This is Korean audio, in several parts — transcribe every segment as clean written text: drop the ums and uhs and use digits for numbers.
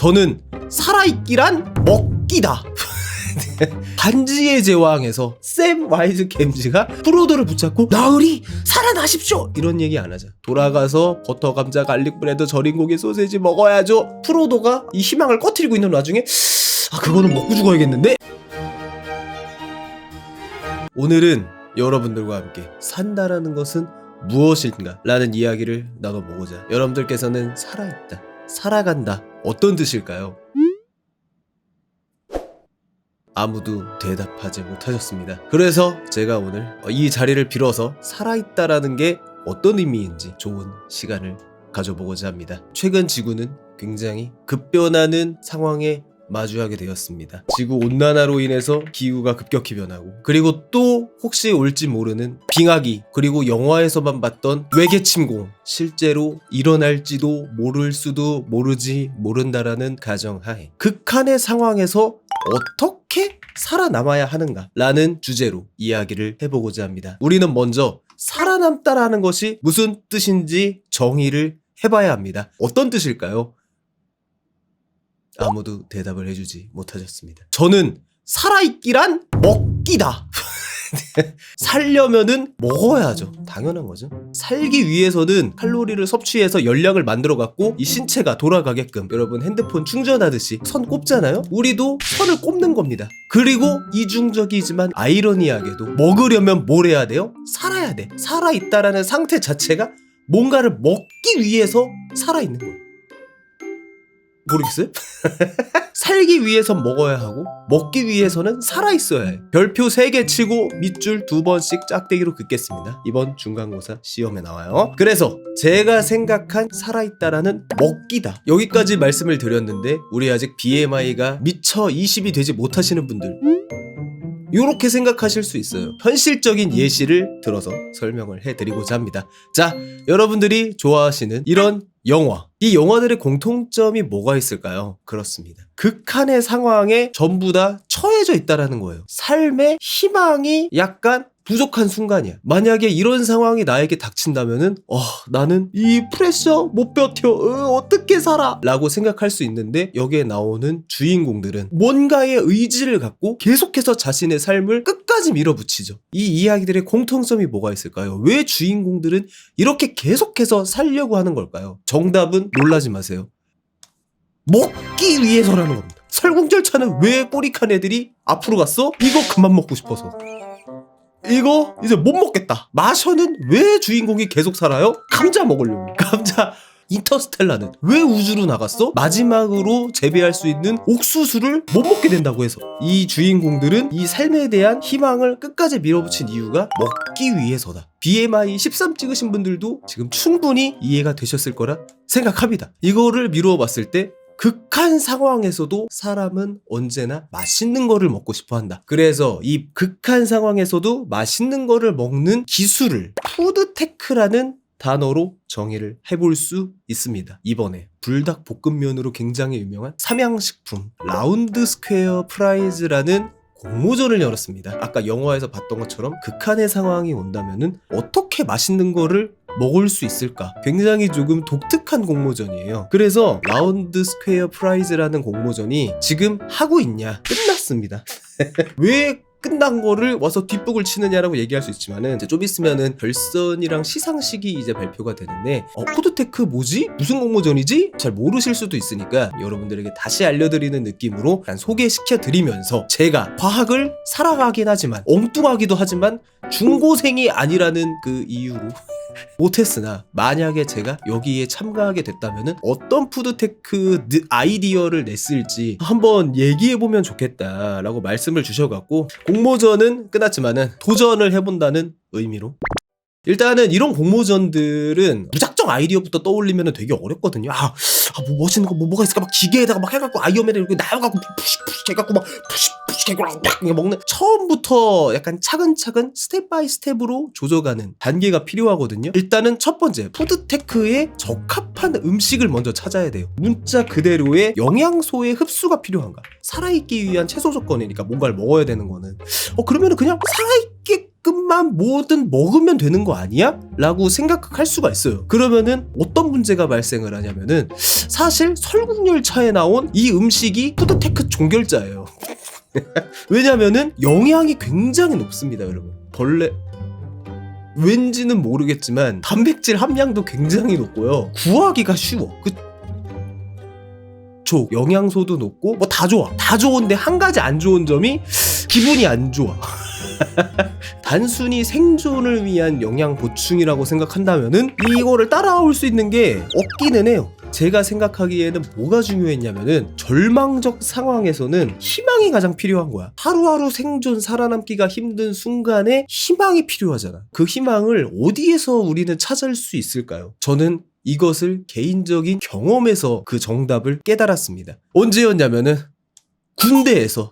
저는 살아있기란 먹기다. 반지의 제왕에서 샘 와이즈 겜즈가 프로도를 붙잡고 나으리 살아나십시오 이런 얘기 안 하자. 돌아가서 버터, 감자, 갈릭 브레드, 절인 고기, 소세지 먹어야죠. 프로도가 이 희망을 꺼트리고 있는 와중에 그거는 먹고 죽어야겠는데? 오늘은 여러분들과 함께 산다라는 것은 무엇인가 라는 이야기를 나눠보고자. 여러분들께서는 살아있다, 살아간다 어떤 뜻일까요? 아무도 대답하지 못하셨습니다. 그래서 제가 오늘 이 자리를 빌어서 살아있다라는 게 어떤 의미인지 좋은 시간을 가져보고자 합니다. 최근 지구는 굉장히 급변하는 상황에 마주하게 되었습니다. 지구 온난화로 인해서 기후가 급격히 변하고, 그리고 또 혹시 올지 모르는 빙하기, 그리고 영화에서만 봤던 외계 침공, 실제로 일어날지도 모를 수도 모르지 모른다라는 가정하에 극한의 상황에서 어떻게 살아남아야 하는가 라는 주제로 이야기를 해보고자 합니다. 우리는 먼저 살아남다라는 것이 무슨 뜻인지 정의를 해봐야 합니다. 어떤 뜻일까요? 아무도 대답을 해주지 못하셨습니다. 저는 살아있기란 먹기다. 살려면은 먹어야죠. 당연한 거죠. 살기 위해서는 칼로리를 섭취해서 열량을 만들어 갖고 이 신체가 돌아가게끔, 여러분 핸드폰 충전하듯이 선 꼽잖아요. 우리도 선을 꼽는 겁니다. 그리고 이중적이지만 아이러니하게도 먹으려면 뭘 해야 돼요? 살아야 돼. 살아있다라는 상태 자체가 뭔가를 먹기 위해서 살아있는 거예요. 모르겠어요? 살기 위해선 먹어야 하고 먹기 위해서는 살아있어야 해요. 별표 3개 치고 밑줄 2번씩 짝대기로 긋겠습니다. 이번 중간고사 시험에 나와요. 그래서 제가 생각한 살아있다라는 먹기다, 여기까지 말씀을 드렸는데, 우리 아직 BMI가 미처 20이 되지 못하시는 분들, 요렇게 생각하실 수 있어요. 현실적인 예시를 들어서 설명을 해드리고자 합니다. 자, 여러분들이 좋아하시는 이런 영화, 이 영화들의 공통점이 뭐가 있을까요? 그렇습니다. 극한의 상황에 전부 다 처해져 있다라는 거예요. 삶의 희망이 약간 부족한 순간이야. 만약에 이런 상황이 나에게 닥친다면은 나는 이 프레셔 못 버텨, 어떻게 살아? 라고 생각할 수 있는데, 여기에 나오는 주인공들은 뭔가의 의지를 갖고 계속해서 자신의 삶을 끝까지 밀어붙이죠. 이 이야기들의 공통점이 뭐가 있을까요? 왜 주인공들은 이렇게 계속해서 살려고 하는 걸까요? 정답은 놀라지 마세요. 먹기 위해서라는 겁니다. 설국열차는 왜 꼬리칸 애들이 앞으로 갔어? 이거 그만 먹고 싶어서. 이거 이제 못 먹겠다. 마셔는 왜 주인공이 계속 살아요? 감자 먹으려고. 감자. 인터스텔라는 왜 우주로 나갔어? 마지막으로 재배할 수 있는 옥수수를 못 먹게 된다고 해서. 이 주인공들은 이 삶에 대한 희망을 끝까지 밀어붙인 이유가 먹기 위해서다. BMI 13 찍으신 분들도 지금 충분히 이해가 되셨을 거라 생각합니다. 이거를 미루어 봤을 때 극한 상황에서도 사람은 언제나 맛있는 거를 먹고 싶어 한다. 그래서 이 극한 상황에서도 맛있는 거를 먹는 기술을 푸드테크라는 단어로 정의를 해볼 수 있습니다. 이번에 불닭볶음면으로 굉장히 유명한 삼양식품 라운드 스퀘어 프라이즈라는 공모전을 열었습니다. 아까 영화에서 봤던 것처럼 극한의 상황이 온다면은 어떻게 맛있는 거를 먹을 수 있을까? 굉장히 조금 독특한 공모전이에요. 그래서 라운드 스퀘어 프라이즈라는 공모전이 지금 하고 있냐? 끝났습니다. 왜 끝난 거를 와서 뒷북을 치느냐라고 얘기할 수 있지만은, 이제 좀 있으면은 결선이랑 시상식이 이제 발표가 되는데, 푸드테크 뭐지? 무슨 공모전이지? 잘 모르실 수도 있으니까 여러분들에게 다시 알려드리는 느낌으로 약간 소개시켜 드리면서, 제가 과학을 살아가긴 하지만, 엉뚱하기도 하지만 중고생이 아니라는 그 이유로 못했으나, 만약에 제가 여기에 참가하게 됐다면은 어떤 푸드테크 아이디어를 냈을지 한번 얘기해보면 좋겠다라고 말씀을 주셔갖고, 공모전은 끝났지만은 도전을 해본다는 의미로. 일단은 이런 공모전들은 무작정 아이디어부터 떠올리면 되게 어렵거든요. 뭐 멋있는 거 뭐가 있을까? 막 기계에다가 막 해갖고 아이언맨 이렇게 나와갖고 푸시푸시 해갖고 막 푸시푸시 해갖고 막 먹는, 처음부터 약간 차근차근 스텝 바이 스텝으로 조져가는 단계가 필요하거든요. 일단은 첫 번째, 푸드테크에 적합한 음식을 먼저 찾아야 돼요. 문자 그대로의 영양소의 흡수가 필요한가? 살아있기 위한 최소 조건이니까 뭔가를 먹어야 되는 거는 그러면은 그냥 살아있게 조금만 뭐든 먹으면 되는 거 아니야? 라고 생각할 수가 있어요. 그러면은 어떤 문제가 발생을 하냐면은 사실 설국열차에 나온 이 음식이 푸드테크 종결자예요. 왜냐면은 영양이 굉장히 높습니다, 여러분. 벌레 왠지는 모르겠지만 단백질 함량도 굉장히 높고요. 구하기가 쉬워. 영양소도 높고 뭐 다 좋아. 다 좋은데 한 가지 안 좋은 점이 기분이 안 좋아. 단순히 생존을 위한 영양 보충이라고 생각한다면은 이거를 따라올 수 있는 게 없기는 해요. 제가 생각하기에는 뭐가 중요했냐면은 절망적 상황에서는 희망이 가장 필요한 거야. 하루하루 생존 살아남기가 힘든 순간에 희망이 필요하잖아. 그 희망을 어디에서 우리는 찾을 수 있을까요? 저는 이것을 개인적인 경험에서 그 정답을 깨달았습니다. 언제였냐면은 군대에서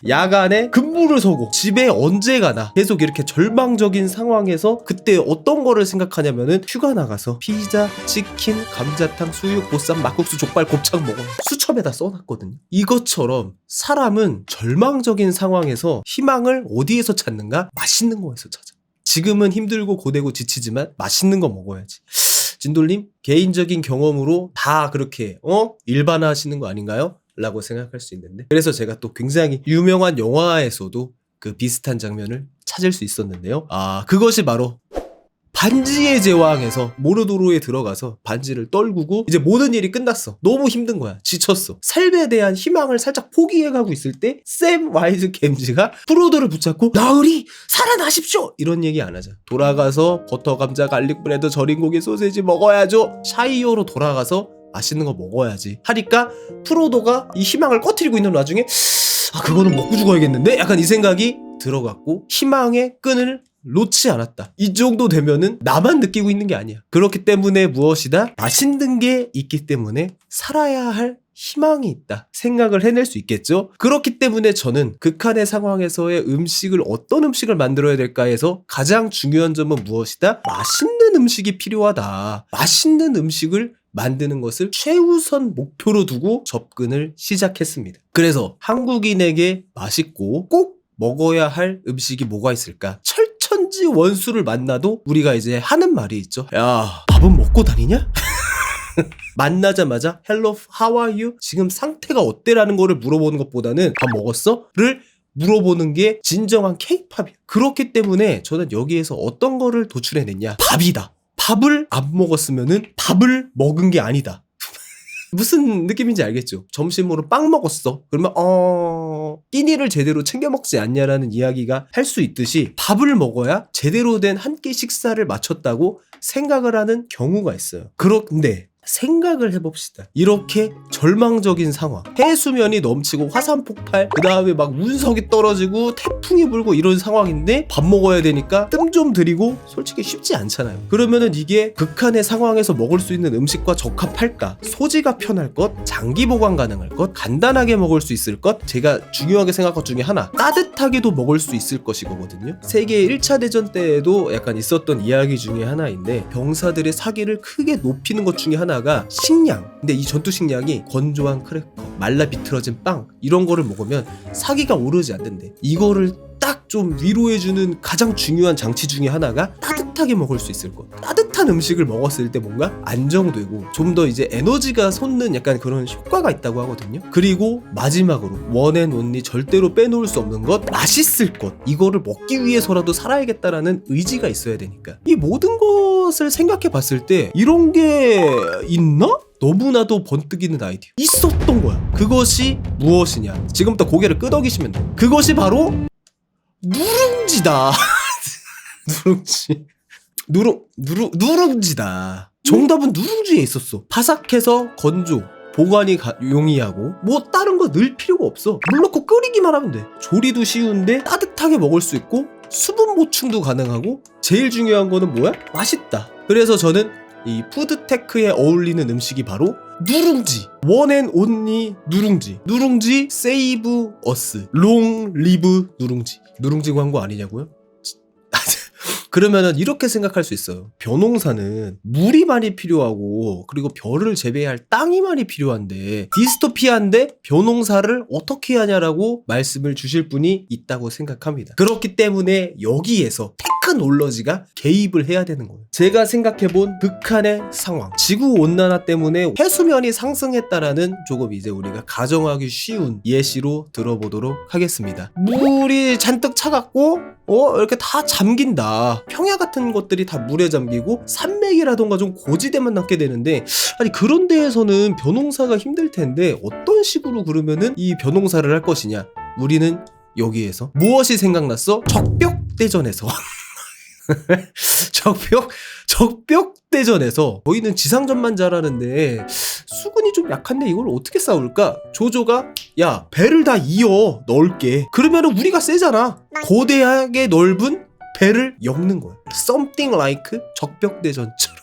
야간에 근무를 서고 집에 언제 가나 계속 이렇게 절망적인 상황에서 그때 어떤 거를 생각하냐면은 휴가 나가서 피자, 치킨, 감자탕, 수육, 보쌈, 막국수, 족발, 곱창 먹어. 수첩에다 써놨거든요. 이것처럼 사람은 절망적인 상황에서 희망을 어디에서 찾는가? 맛있는 거에서 찾아. 지금은 힘들고 고되고 지치지만 맛있는 거 먹어야지. 진돌님, 개인적인 경험으로 다 그렇게 일반화하시는 거 아닌가요? 라고 생각할 수 있는데, 그래서 제가 또 굉장히 유명한 영화에서도 그 비슷한 장면을 찾을 수 있었는데요. 그것이 바로 반지의 제왕에서 모르도로에 들어가서 반지를 떨구고 이제 모든 일이 끝났어. 너무 힘든 거야. 지쳤어. 삶에 대한 희망을 살짝 포기해가고 있을 때 샘 와이즈 겜즈가 프로도를 붙잡고 나으리 살아나십시오! 이런 얘기 안 하잖아. 돌아가서 버터, 감자, 갈릭 브레드, 절인 고기, 소세지 먹어야죠. 샤이어로 돌아가서 맛있는 거 먹어야지 하니까 프로도가 이 희망을 꺼트리고 있는 와중에 그거는 먹고 죽어야겠는데? 약간 이 생각이 들어갔고 희망의 끈을 놓지 않았다. 이 정도 되면은 나만 느끼고 있는 게 아니야. 그렇기 때문에 무엇이다? 맛있는 게 있기 때문에 살아야 할 희망이 있다 생각을 해낼 수 있겠죠. 그렇기 때문에 저는 극한의 상황에서의 어떤 음식을 만들어야 될까에서 가장 중요한 점은 무엇이다? 맛있는 음식이 필요하다. 맛있는 음식을 만드는 것을 최우선 목표로 두고 접근을 시작했습니다. 그래서 한국인에게 맛있고 꼭 먹어야 할 음식이 뭐가 있을까? 철천지 원수를 만나도 우리가 이제 하는 말이 있죠. 야, 밥은 먹고 다니냐? 만나자마자 Hello, how are you? 지금 상태가 어때라는 거를 물어보는 것보다는 밥 먹었어? 를 물어보는 게 진정한 케이팝이야. 그렇기 때문에 저는 여기에서 어떤 거를 도출해냈냐? 밥이다. 밥을 안 먹었으면은 밥을 먹은 게 아니다. 무슨 느낌인지 알겠죠? 점심으로 빵 먹었어. 그러면 끼니를 제대로 챙겨 먹지 않냐라는 이야기가 할 수 있듯이 밥을 먹어야 제대로 된 한 끼 식사를 마쳤다고 생각을 하는 경우가 있어요. 그런데 생각을 해봅시다. 이렇게 절망적인 상황, 해수면이 넘치고 화산 폭발, 그 다음에 막 운석이 떨어지고 태풍이 불고 이런 상황인데 밥 먹어야 되니까 뜸 좀 들이고 솔직히 쉽지 않잖아요. 그러면은 이게 극한의 상황에서 먹을 수 있는 음식과 적합할까? 소지가 편할 것, 장기 보관 가능할 것, 간단하게 먹을 수 있을 것, 제가 중요하게 생각한 것 중에 하나, 따뜻하게도 먹을 수 있을 것이거든요. 세계 1차 대전 때에도 약간 있었던 이야기 중에 하나인데 병사들의 사기를 크게 높이는 것 중에 하나가 식량. 근데 이 전투 식량이 건조한 크래커, 말라 비틀어진 빵 이런 거를 먹으면 사기가 오르지 않는데, 이거를 딱 좀 위로해주는 가장 중요한 장치 중에 하나가 따뜻하게 먹을 수 있을 것. 따뜻한 음식을 먹었을 때 뭔가 안정되고 좀 더 이제 에너지가 솟는 약간 그런 효과가 있다고 하거든요. 그리고 마지막으로 원앤온리 절대로 빼놓을 수 없는 것, 맛있을 것. 이거를 먹기 위해서라도 살아야겠다라는 의지가 있어야 되니까. 이 모든 것을 생각해 봤을 때 이런 게 있나? 너무나도 번뜩이는 아이디어 있었던 거야. 그것이 무엇이냐? 지금부터 고개를 끄덕이시면 돼. 그것이 바로 누룽지다. 누룽지다. 정답은 누룽지에 있었어. 바삭해서 건조, 보관이 용이하고 뭐 다른 거 넣을 필요가 없어. 물 넣고 끓이기만 하면 돼. 조리도 쉬운데 따뜻하게 먹을 수 있고 수분 보충도 가능하고 제일 중요한 거는 뭐야? 맛있다. 그래서 저는 이 푸드테크에 어울리는 음식이 바로 누룽지. 원앤온리 누룽지 세이브 어스 롱 리브 누룽지 광고 아니냐고요? 그러면은 이렇게 생각할 수 있어요. 벼농사는 물이 많이 필요하고 그리고 벼를 재배할 땅이 많이 필요한데 디스토피아인데 벼농사를 어떻게 하냐라고 말씀을 주실 분이 있다고 생각합니다. 그렇기 때문에 여기에서 테크놀로지가 개입을 해야 되는 거예요. 제가 생각해본 극한의 상황, 지구온난화 때문에 해수면이 상승했다라는 조금 이제 우리가 가정하기 쉬운 예시로 들어보도록 하겠습니다. 물이 잔뜩 차갖고 이렇게 다 잠긴다. 평야 같은 것들이 다 물에 잠기고 산맥이라던가 좀 고지대만 남게 되는데, 아니 그런 데에서는 벼농사가 힘들 텐데 어떤 식으로 그러면은 이 벼농사를 할 것이냐. 우리는 여기에서 무엇이 생각났어? 적벽대전에서 적벽대전에서 저희는 지상전만 잘하는데 수군이 좀 약한데 이걸 어떻게 싸울까? 조조가 야 배를 다 이어 넓게, 그러면은 우리가 세잖아. 거대하게 넓은 배를 엮는 거야. Something like 적벽대전처럼.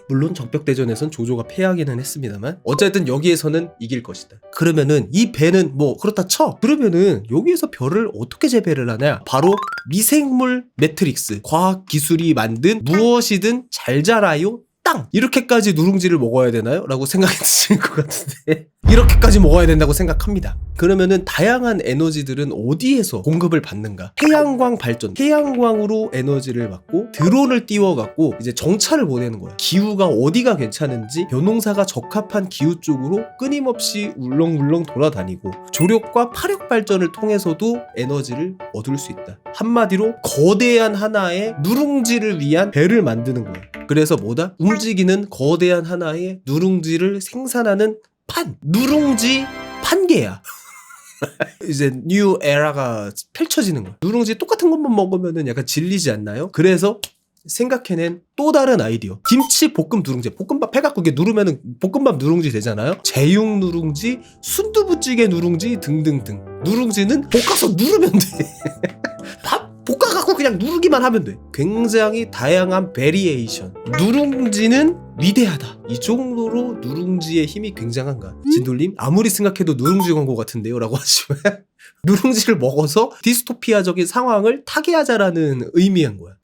물론 적벽대전에선 조조가 패하기는 했습니다만 어쨌든 여기에서는 이길 것이다. 그러면은 이 배는 뭐 그렇다 쳐. 그러면은 여기에서 벼를 어떻게 재배를 하냐? 바로 미생물 매트릭스, 과학 기술이 만든 무엇이든 잘 자라요 땅, 이렇게까지 누룽지를 먹어야 되나요? 라고 생각이 드실 것 같은데 이렇게까지 먹어야 된다고 생각합니다. 그러면은 다양한 에너지들은 어디에서 공급을 받는가? 태양광 발전, 태양광으로 에너지를 받고 드론을 띄워갖고 이제 정찰을 보내는 거야. 기후가 어디가 괜찮은지 벼농사가 적합한 기후 쪽으로 끊임없이 울렁울렁 돌아다니고 조력과 파력 발전을 통해서도 에너지를 얻을 수 있다. 한마디로 거대한 하나의 누룽지를 위한 배를 만드는 거야. 그래서 뭐다? 움직이는 거대한 하나의 누룽지를 생산하는 판, 누룽지 판계야. 이제 뉴 에라가 펼쳐지는 거야. 누룽지 똑같은 것만 먹으면 약간 질리지 않나요? 그래서 생각해낸 또 다른 아이디어, 김치 볶음 누룽지. 볶음밥 해갖고 이게 누르면은 볶음밥 누룽지 되잖아요. 제육 누룽지, 순두부찌개 누룽지 등등등. 누룽지는 볶아서 누르면 돼. 밥 볶아갖고 그냥 누르기만 하면 돼. 굉장히 다양한 베리에이션. 누룽지는 위대하다. 이 정도로 누룽지의 힘이 굉장한가? 진돌님 아무리 생각해도 누룽지 광고 같은데요? 라고 하시면 누룽지를 먹어서 디스토피아적인 상황을 타개하자라는 의미인 거야.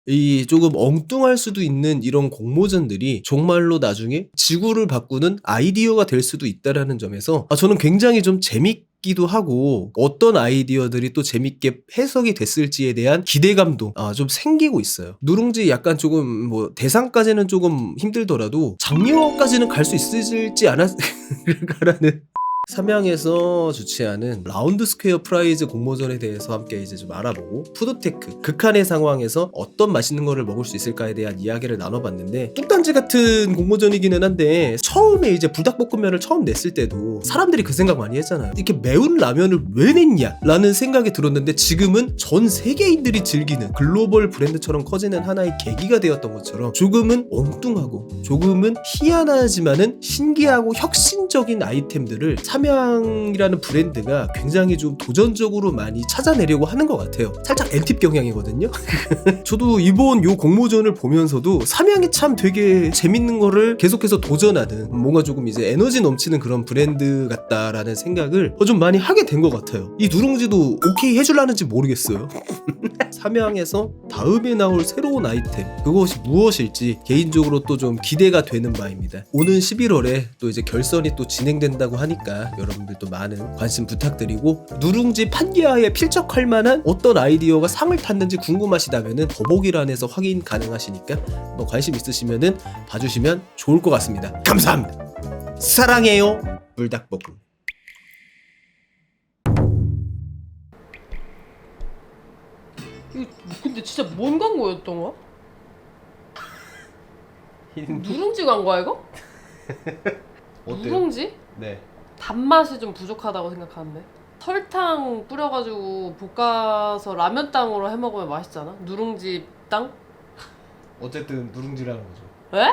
이 조금 엉뚱할 수도 있는 이런 공모전들이 정말로 나중에 지구를 바꾸는 아이디어가 될 수도 있다라는 점에서 저는 굉장히 좀 재밌기도 하고 어떤 아이디어들이 또 재밌게 해석이 됐을지에 대한 기대감도 좀 생기고 있어요. 누룽지 약간 조금 뭐 대상까지는 조금 힘들더라도 장려까지는 갈 수 있을지 않았을까라는 삼양에서 주최하는 라운드 스퀘어 프라이즈 공모전에 대해서 함께 이제 좀 알아보고 푸드테크, 극한의 상황에서 어떤 맛있는 거를 먹을 수 있을까에 대한 이야기를 나눠봤는데 뚝단지 같은 공모전이기는 한데 처음에 이제 불닭볶음면을 처음 냈을 때도 사람들이 그 생각 많이 했잖아요. 이렇게 매운 라면을 왜 냈냐? 라는 생각이 들었는데 지금은 전 세계인들이 즐기는 글로벌 브랜드처럼 커지는 하나의 계기가 되었던 것처럼 조금은 엉뚱하고 조금은 희한하지만은 신기하고 혁신적인 아이템들을 삼양이라는 브랜드가 굉장히 좀 도전적으로 많이 찾아내려고 하는 것 같아요. 살짝 엔팁 경향이거든요. 저도 이번 요 공모전을 보면서도 삼양이 참 되게 재밌는 거를 계속해서 도전하는, 뭔가 조금 이제 에너지 넘치는 그런 브랜드 같다라는 생각을 좀 많이 하게 된 것 같아요. 이 누룽지도 오케이 해줄라는지 모르겠어요. 삼양에서 다음에 나올 새로운 아이템, 그것이 무엇일지 개인적으로 또 좀 기대가 되는 바입니다. 오는 11월에 또 이제 결선이 또 진행된다고 하니까 여러분들도 많은 관심 부탁드리고, 누룽지 판기아에 필적할 만한 어떤 아이디어가 상을 탔는지 궁금하시다면은 더보기란에서 확인 가능하시니까 뭐 관심 있으시면은 봐주시면 좋을 것 같습니다. 감사합니다. 사랑해요 불닭볶음. 이거 근데 진짜 뭔 광고였던 거야? 누룽지 광고야 이거? 어때요? 누룽지? 네. 단맛이 좀 부족하다고 생각하는데 설탕 뿌려가지고 볶아서 라면 땅으로 해먹으면 맛있잖아? 누룽지 땅? 어쨌든 누룽지라는 거죠. 왜?